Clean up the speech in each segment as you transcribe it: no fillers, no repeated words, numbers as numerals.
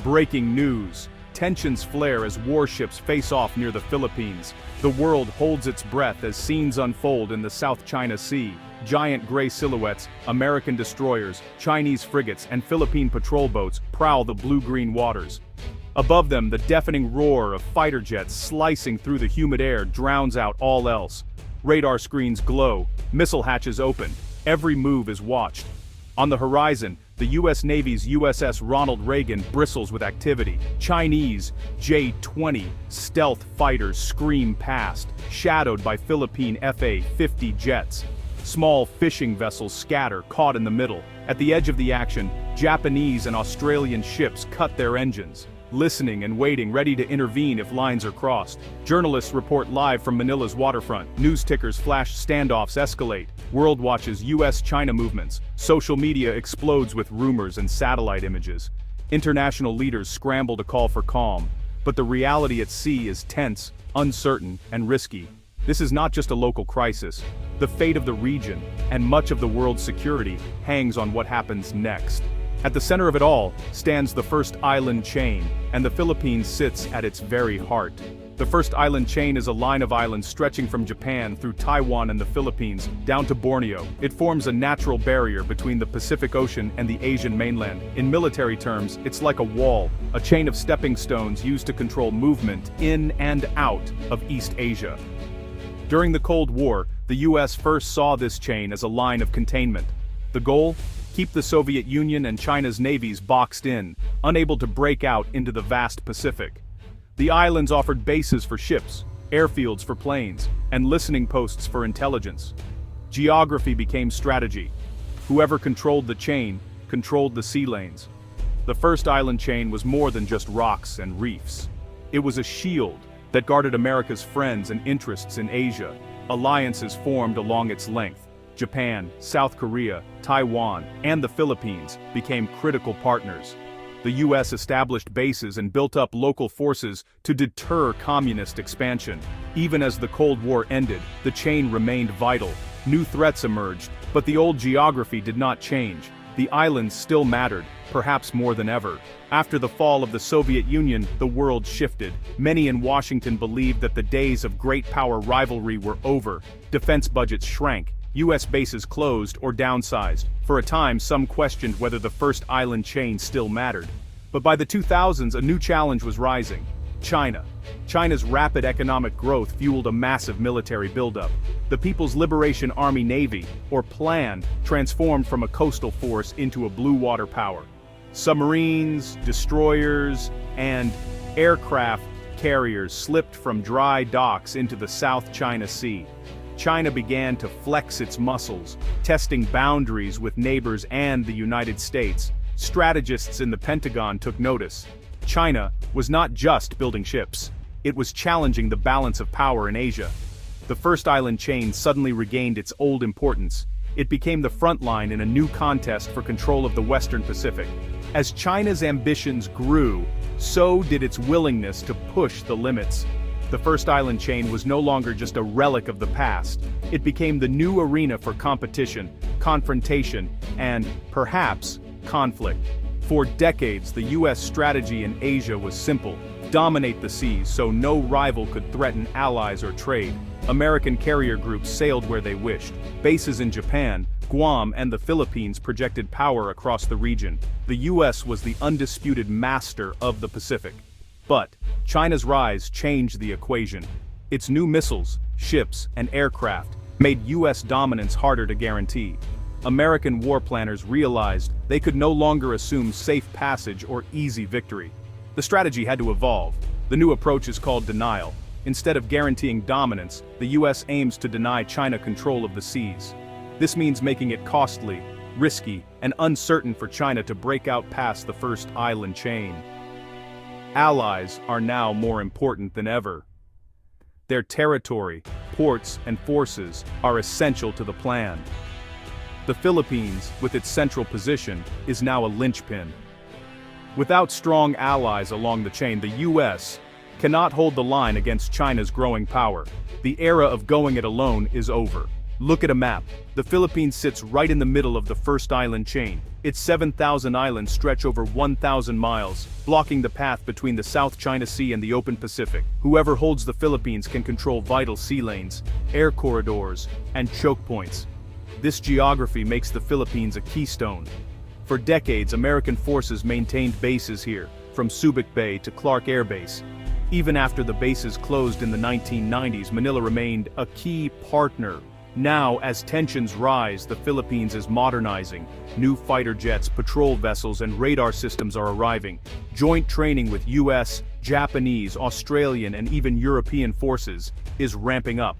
Breaking news. Tensions flare as warships face off near the Philippines. The world holds its breath as scenes unfold in the South China Sea. Giant gray silhouettes, American destroyers, Chinese frigates, and Philippine patrol boats prowl the blue-green waters. Above them, the deafening roar of fighter jets slicing through the humid air drowns out all else. Radar screens glow, missile hatches open. Every move is watched. On the horizon, the U.S. Navy's USS Ronald Reagan bristles with activity. Chinese J-20 stealth fighters scream past, shadowed by Philippine FA-50 jets. Small fishing vessels scatter, caught in the middle. At the edge of the action, Japanese and Australian ships cut their engines, listening and waiting, ready to intervene if lines are crossed. Journalists report live from Manila's waterfront. News tickers flash, standoffs escalate. World watches U.S.-China movements. Social media explodes with rumors and satellite images. International leaders scramble to call for calm. But the reality at sea is tense, uncertain, and risky. This is not just a local crisis. The fate of the region, and much of the world's security, hangs on what happens next. At the center of it all stands the first island chain, and the Philippines sits at its very heart. The first island chain is a line of islands stretching from Japan through Taiwan and the Philippines, down to Borneo. It forms a natural barrier between the Pacific Ocean and the Asian mainland. In military terms, it's like a wall, a chain of stepping stones used to control movement in and out of East Asia. During the Cold War, the US first saw this chain as a line of containment. The goal? Keep the Soviet Union and China's navies boxed in, unable to break out into the vast Pacific. The islands offered bases for ships, airfields for planes, and listening posts for intelligence. Geography became strategy. Whoever controlled the chain, controlled the sea lanes. The first island chain was more than just rocks and reefs. It was a shield that guarded America's friends and interests in Asia. Alliances formed along its length. Japan, South Korea, Taiwan, and the Philippines became critical partners. The US established bases and built up local forces to deter communist expansion. Even as the Cold War ended, the chain remained vital. New threats emerged, but the old geography did not change. The islands still mattered, perhaps more than ever. After the fall of the Soviet Union, the world shifted. Many in Washington believed that the days of great power rivalry were over. Defense budgets shrank. U.S. bases closed or downsized. For a time, some questioned whether the first island chain still mattered. But by the 2000s, a new challenge was rising. China. China's rapid economic growth fueled a massive military buildup. The People's Liberation Army Navy, or PLAN, transformed from a coastal force into a blue water power. Submarines, destroyers, and aircraft carriers slipped from dry docks into the South China Sea. China began to flex its muscles, testing boundaries with neighbors and the United States. Strategists in the Pentagon took notice. China was not just building ships. It was challenging the balance of power in Asia. The first island chain suddenly regained its old importance. It became the front line in a new contest for control of the Western Pacific. As China's ambitions grew, so did its willingness to push the limits. The first island chain was no longer just a relic of the past. It became the new arena for competition, confrontation, and, perhaps, conflict. For decades, the U.S. strategy in Asia was simple: dominate the seas so no rival could threaten allies or trade. American carrier groups sailed where they wished. Bases in Japan, Guam, and the Philippines projected power across the region. The U.S. was the undisputed master of the Pacific. But China's rise changed the equation. Its new missiles, ships, and aircraft made U.S. dominance harder to guarantee. American war planners realized they could no longer assume safe passage or easy victory. The strategy had to evolve. The new approach is called denial. Instead of guaranteeing dominance, the U.S. aims to deny China control of the seas. This means making it costly, risky, and uncertain for China to break out past the first island chain. Allies are now more important than ever. Their territory, ports, and forces are essential to the plan. The Philippines, with its central position, is now a linchpin. Without strong allies along the chain, the U.S. cannot hold the line against China's growing power. The era of going it alone is over. Look at a map. The Philippines sits right in the middle of the first island chain. Its 7,000 islands stretch over 1,000 miles, blocking the path between the South China Sea and the open Pacific. Whoever holds the Philippines can control vital sea lanes, air corridors, and choke points. This geography makes the Philippines a keystone. For decades, American forces maintained bases here, from Subic Bay to Clark Air Base. Even after the bases closed in the 1990s, Manila remained a key partner. Now, as tensions rise, the Philippines is modernizing. New fighter jets, patrol vessels, and radar systems are arriving. Joint training with US, Japanese, Australian, and even European forces is ramping up.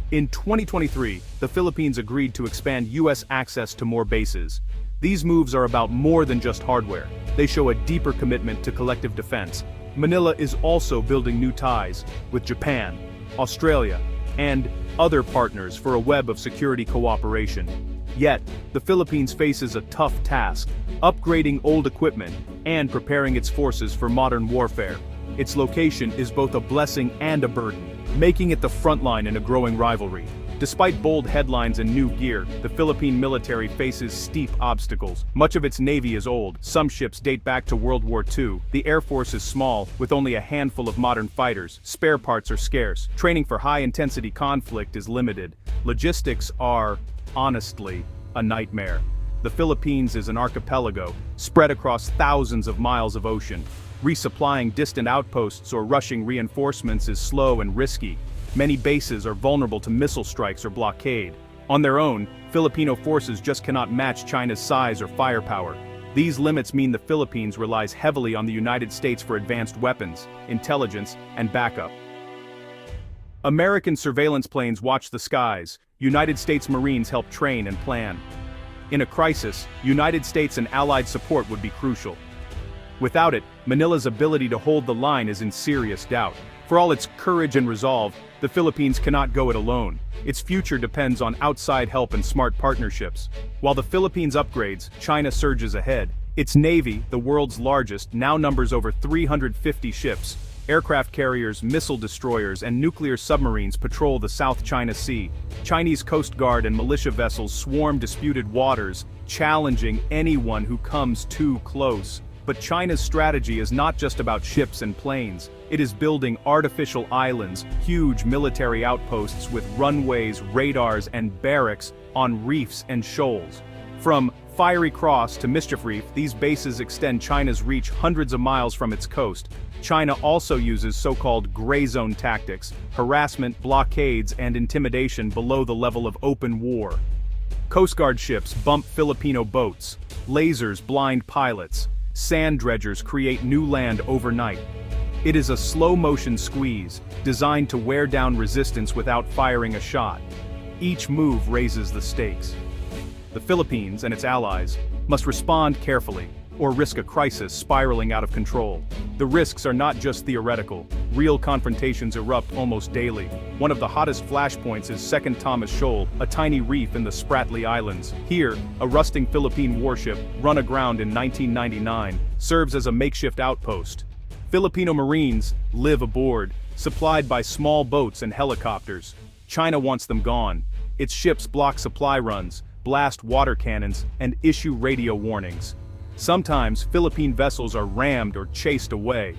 In 2023, the Philippines agreed to expand US access to more bases. These moves are about more than just hardware. They show a deeper commitment to collective defense. Manila is also building new ties with Japan, Australia, and other partners for a web of security cooperation. Yet, the Philippines faces a tough task, upgrading old equipment and preparing its forces for modern warfare. Its location is both a blessing and a burden, making it the frontline in a growing rivalry. Despite bold headlines and new gear, the Philippine military faces steep obstacles. Much of its navy is old. Some ships date back to World War II. The Air Force is small, with only a handful of modern fighters. Spare parts are scarce. Training for high-intensity conflict is limited. Logistics are, honestly, a nightmare. The Philippines is an archipelago, spread across thousands of miles of ocean. Resupplying distant outposts or rushing reinforcements is slow and risky. Many bases are vulnerable to missile strikes or blockade. On their own, Filipino forces just cannot match China's size or firepower. These limits mean the Philippines relies heavily on the United States for advanced weapons, intelligence, and backup. American surveillance planes watch the skies. United States Marines help train and plan. In a crisis, United States and Allied support would be crucial. Without it, Manila's ability to hold the line is in serious doubt. For all its courage and resolve, the Philippines cannot go it alone. Its future depends on outside help and smart partnerships. While the Philippines upgrades, China surges ahead. Its navy, the world's largest, now numbers over 350 ships. Aircraft carriers, missile destroyers, and nuclear submarines patrol the South China Sea. Chinese Coast Guard and militia vessels swarm disputed waters, challenging anyone who comes too close. But China's strategy is not just about ships and planes. It is building artificial islands, huge military outposts with runways, radars, and barracks on reefs and shoals. From Fiery Cross to Mischief Reef, these bases extend China's reach hundreds of miles from its coast. China also uses so-called gray zone tactics, harassment, blockades, and intimidation below the level of open war. Coast Guard ships bump Filipino boats, lasers blind pilots, sand dredgers create new land overnight. It is a slow-motion squeeze, designed to wear down resistance without firing a shot. Each move raises the stakes. The Philippines and its allies must respond carefully, or risk a crisis spiraling out of control. The risks are not just theoretical. Real confrontations erupt almost daily. One of the hottest flashpoints is 2nd Thomas Shoal, a tiny reef in the Spratly Islands. Here, a rusting Philippine warship, run aground in 1999, serves as a makeshift outpost. Filipino Marines live aboard, supplied by small boats and helicopters. China wants them gone. Its ships block supply runs, blast water cannons, and issue radio warnings. Sometimes, Philippine vessels are rammed or chased away.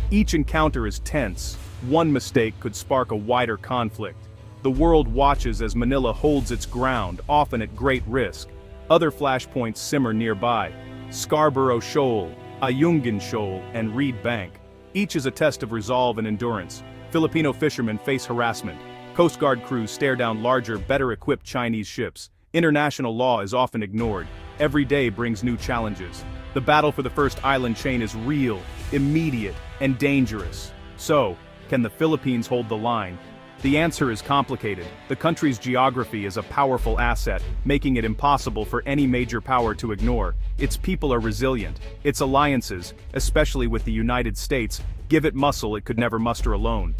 Each encounter is tense. One mistake could spark a wider conflict. The world watches as Manila holds its ground, often at great risk. Other flashpoints simmer nearby. Scarborough Shoal, Ayungin Shoal, and Reed Bank. Each is a test of resolve and endurance. Filipino fishermen face harassment. Coast Guard crews stare down larger, better-equipped Chinese ships. International law is often ignored. Every day brings new challenges. The battle for the first island chain is real, immediate, and dangerous. So, can the Philippines hold the line? The answer is complicated. The country's geography is a powerful asset, making it impossible for any major power to ignore. Its people are resilient. Its alliances, especially with the United States, give it muscle it could never muster alone.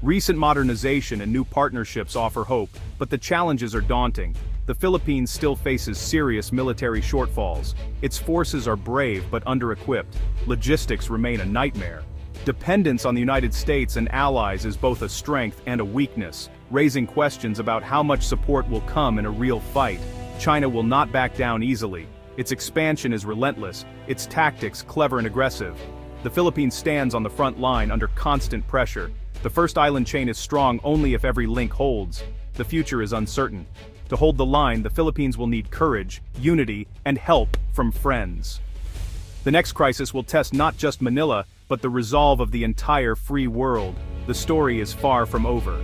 Recent modernization and new partnerships offer hope, but the challenges are daunting. The Philippines still faces serious military shortfalls. Its forces are brave but under-equipped. Logistics remain a nightmare. Dependence on the United States and allies is both a strength and a weakness. raising questions about how much support will come in a real fight. China will not back down easily. Its expansion is relentless, its tactics clever and aggressive. The Philippines stands on the front line under constant pressure. The first island chain is strong only if every link holds. The future is uncertain. To hold the line, the Philippines will need courage, unity, and help from friends. The next crisis will test not just Manila, but the resolve of the entire free world. The story is far from over.